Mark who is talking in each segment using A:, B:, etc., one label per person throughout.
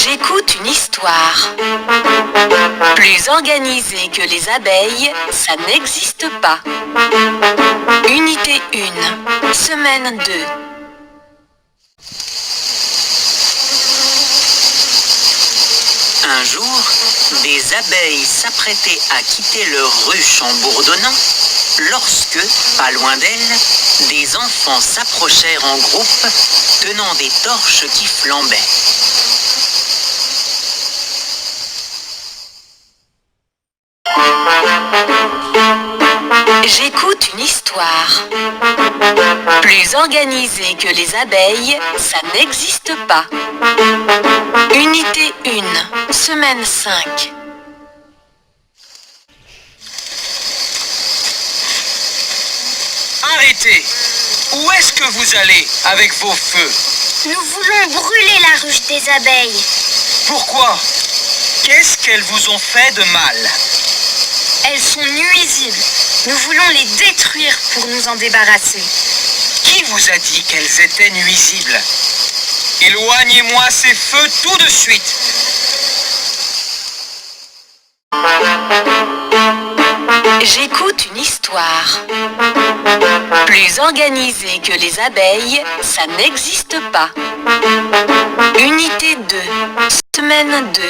A: J'écoute une histoire. Plus organisée que les abeilles, ça n'existe pas. Unité 1, semaine 2. Un jour, des abeilles s'apprêtaient à quitter leur ruche en bourdonnant, lorsque, pas loin d'elles, des enfants s'approchèrent en groupe, tenant des torches qui flambaient. J'écoute une histoire. Plus organisée que les abeilles, ça n'existe pas. Unité 1, semaine 5.
B: Arrêtez! Où est-ce que vous allez avec vos feux?
C: Nous voulons brûler la ruche des abeilles.
B: Pourquoi? Qu'est-ce qu'elles vous ont fait de mal?
C: Elles sont nuisibles. Nous voulons les détruire pour nous en débarrasser.
B: Qui vous a dit qu'elles étaient nuisibles? Éloignez-moi ces feux tout de suite!
A: J'écoute une histoire. Plus organisée que les abeilles, ça n'existe pas. Unité 2, semaine 2.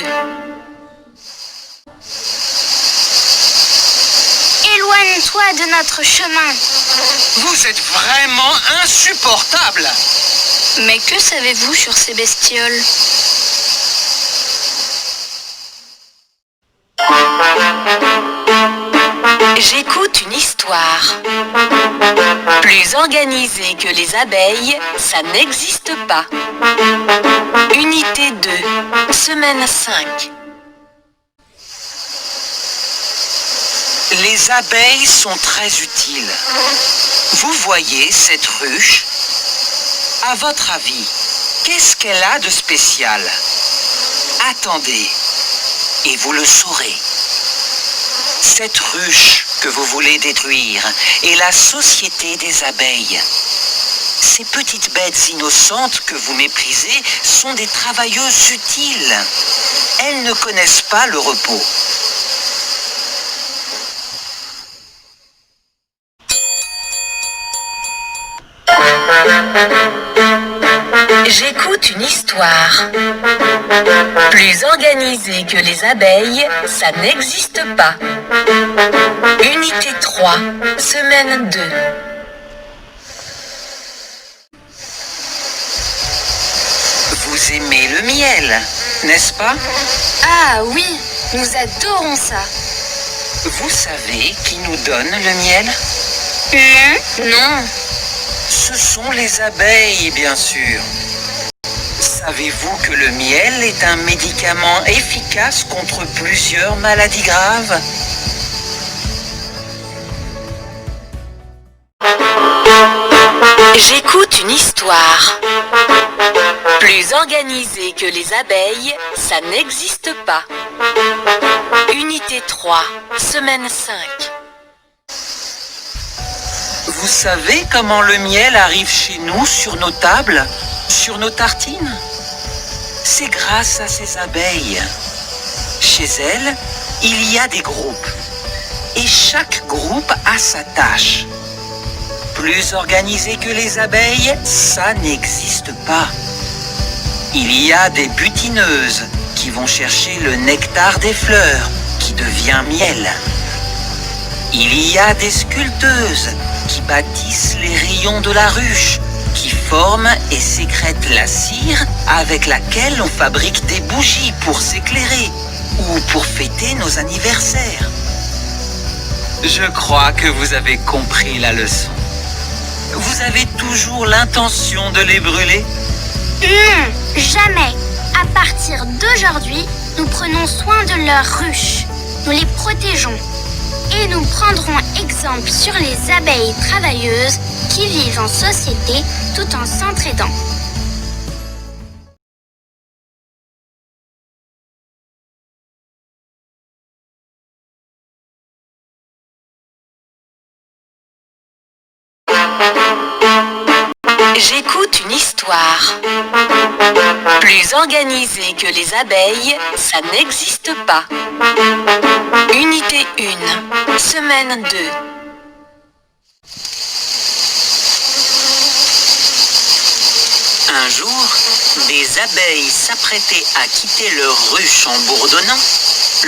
C: Éloigne-toi de notre chemin.
B: Vous êtes vraiment insupportable!
C: Mais que savez-vous sur ces bestioles?
A: J'écoute une histoire. Plus organisée que les abeilles, ça n'existe pas. Unité 2, semaine 5.
B: Les abeilles sont très utiles. Vous voyez cette ruche? À votre avis, qu'est-ce qu'elle a de spécial? Attendez, et vous le saurez. Cette ruche que vous voulez détruire est la société des abeilles. Ces petites bêtes innocentes que vous méprisez sont des travailleuses utiles. Elles ne connaissent pas le repos.
A: J'écoute une histoire. Plus organisée que les abeilles, ça n'existe pas. Unité 3, semaine 2.
B: Vous aimez le miel, n'est-ce pas?
C: Ah oui, nous adorons ça.
B: Vous savez qui nous donne le miel?
C: Non.
B: Ce sont les abeilles, bien sûr. Savez-vous que le miel est un médicament efficace contre plusieurs maladies graves?
A: J'écoute une histoire. Plus organisée que les abeilles, ça n'existe pas. Unité 3, semaine 5.
B: Vous savez comment le miel arrive chez nous sur nos tables, sur nos tartines? C'est grâce à ces abeilles. Chez elles, il y a des groupes. Et chaque groupe a sa tâche. Plus organisé que les abeilles, ça n'existe pas. Il y a des butineuses qui vont chercher le nectar des fleurs, qui devient miel. Il y a des sculpteuses qui bâtissent les rayons de la ruche, qui forment et sécrètent la cire avec laquelle on fabrique des bougies pour s'éclairer ou pour fêter nos anniversaires. Je crois que vous avez compris la leçon. Vous avez toujours l'intention de les brûler?
C: Non, jamais. À partir d'aujourd'hui, nous prenons soin de leur ruche. Nous les protégeons. Et nous prendrons exemple sur les abeilles travailleuses qui vivent en société tout en s'entraidant.
A: J'écoute une histoire. Plus organisée que les abeilles, ça n'existe pas. Unité 1, semaine 2. Un jour, des abeilles s'apprêtaient à quitter leur ruche en bourdonnant,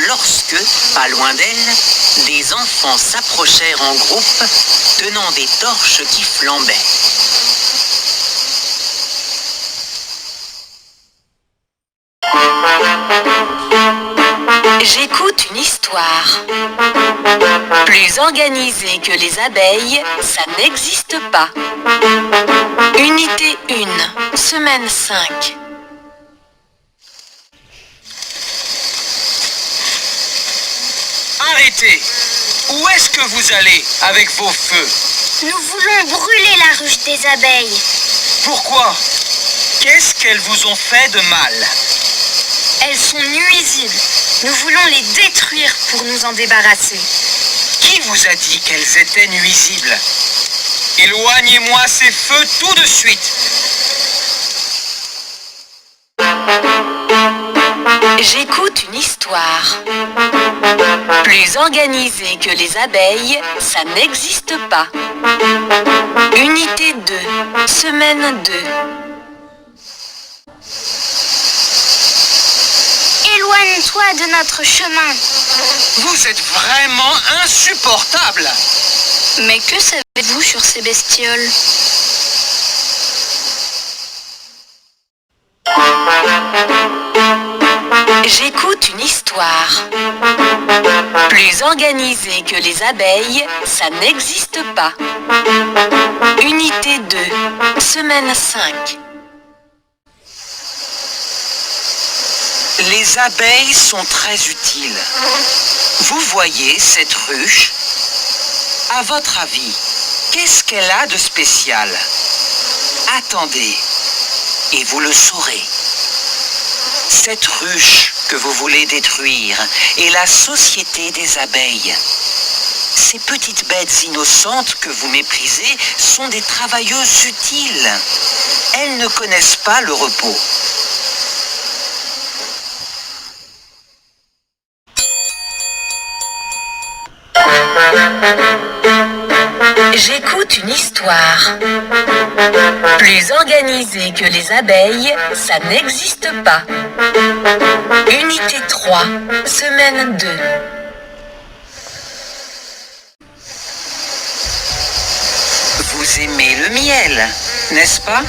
A: lorsque, pas loin d'elles, des enfants s'approchèrent en groupe, tenant des torches qui flambaient. J'écoute une histoire. Plus organisée que les abeilles, ça n'existe pas. Unité 1, semaine 5.
B: Arrêtez! Où est-ce que vous allez avec vos feux?
C: Nous voulons brûler la ruche des abeilles.
B: Pourquoi? Qu'est-ce qu'elles vous ont fait de mal?
C: Elles sont nuisibles. Nous voulons les détruire pour nous en débarrasser.
B: Qui vous a dit qu'elles étaient nuisibles? Éloignez-moi ces feux tout de suite!
A: J'écoute une histoire. Plus organisée que les abeilles, ça n'existe pas. Unité 2, semaine 2.
C: Éloigne-toi de notre chemin.
B: Vous êtes vraiment insupportable!
C: Mais que savez-vous sur ces bestioles?
A: J'écoute une histoire. Plus organisée que les abeilles, ça n'existe pas. Unité 2, semaine 5.
B: Les abeilles sont très utiles. Vous voyez cette ruche? À votre avis, qu'est-ce qu'elle a de spécial? Attendez, et vous le saurez. Cette ruche que vous voulez détruire est la société des abeilles. Ces petites bêtes innocentes que vous méprisez sont des travailleuses utiles. Elles ne connaissent pas le repos.
A: J'écoute une histoire. Plus organisée que les abeilles, ça n'existe pas. Unité 3, semaine 2.
B: Vous aimez le miel, n'est-ce pas?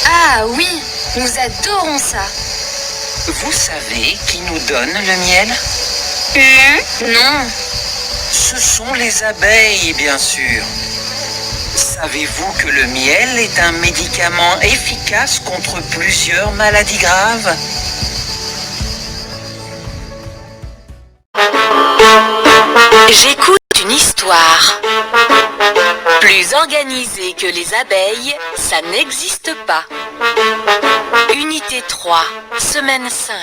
C: Ah oui, nous adorons ça.
B: Vous savez qui nous donne le miel?
C: Non.
B: Ce sont les abeilles, bien sûr. Savez-vous que le miel est un médicament efficace contre plusieurs maladies graves?
A: J'écoute une histoire. Plus organisée que les abeilles, ça n'existe pas. Unité 3, semaine 5.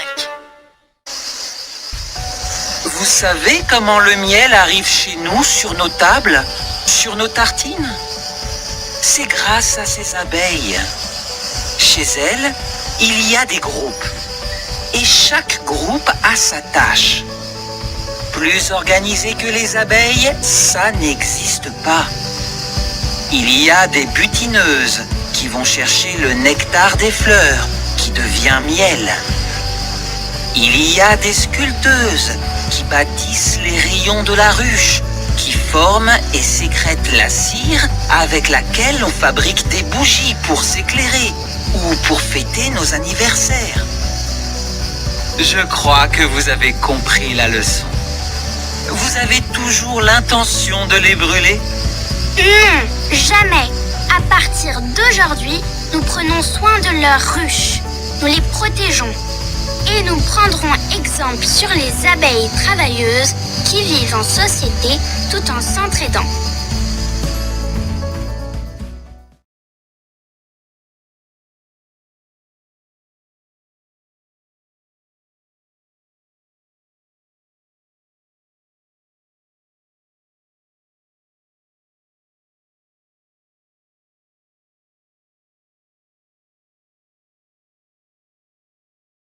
B: Vous savez comment le miel arrive chez nous sur nos tables, sur nos tartines? C'est grâce à ces abeilles. Chez elles, il y a des groupes. Et chaque groupe a sa tâche. Plus organisé que les abeilles, ça n'existe pas. Il y a des butineuses qui vont chercher le nectar des fleurs, qui devient miel. Il y a des sculpteuses qui bâtissent les rayons de la ruche, qui forment et sécrètent la cire avec laquelle on fabrique des bougies pour s'éclairer ou pour fêter nos anniversaires. Je crois que vous avez compris la leçon. Vous avez toujours l'intention de les brûler?
C: Non, jamais. À partir d'aujourd'hui, nous prenons soin de leurs ruches. Nous les protégeons. Et nous prendrons exemple sur les abeilles travailleuses qui vivent en société tout en s'entraidant.